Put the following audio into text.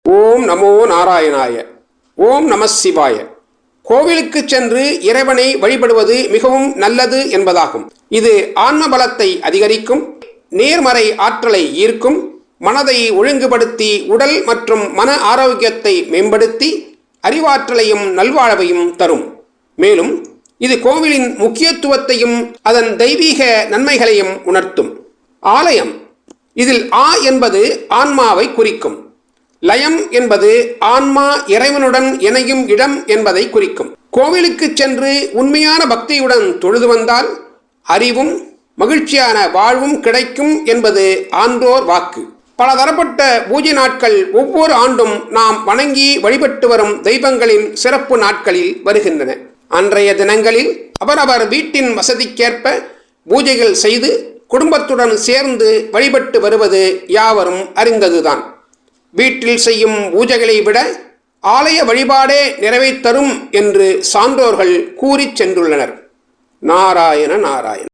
ஓம் நமோ நாராயணாய. ஓம் நம சிவாய. கோவிலுக்கு சென்று இறைவனை வழிபடுவது மிகவும் நல்லது என்பதாகும். இது ஆன்ம பலத்தை அதிகரிக்கும், நேர்மறை ஆற்றலை ஈர்க்கும், மனதை ஒழுங்குபடுத்தி உடல் மற்றும் மன ஆரோக்கியத்தை மேம்படுத்தி அறிவாற்றலையும் நல்வாழ்வையும் தரும். மேலும் இது கோவிலின் முக்கியத்துவத்தையும் அதன் தெய்வீக நன்மைகளையும் உணர்த்தும். ஆலயம், இதில் ஆ என்பது ஆன்மாவை குறிக்கும். லயம் என்பது ஆன்மா இறைவனுடன் இணையும் இடம் என்பதை குறிக்கும். கோவிலுக்கு சென்று உண்மையான பக்தியுடன் தொழுது வந்தால் அறிவும் மகிழ்ச்சியான வாழ்வும் கிடைக்கும் என்பது ஆன்றோர் வாக்கு. பல தரப்பட்ட பூஜை நாட்கள் ஒவ்வொரு ஆண்டும் நாம் வணங்கி வழிபட்டு வரும் தெய்வங்களின் சிறப்பு நாட்களில் வருகின்றன. அன்றைய தினங்களில் அவரவர் வீட்டின் வசதிக்கேற்ப பூஜைகள் செய்து குடும்பத்துடன் சேர்ந்து வழிபட்டு வருவது யாவரும் அறிந்ததுதான். வீட்டில் செய்யும் பூஜைகளை விட ஆலய வழிபாடே நிறைவை தரும் என்று சான்றோர்கள் கூறிச் சென்றுள்ளனர். நாராயண நாராயண.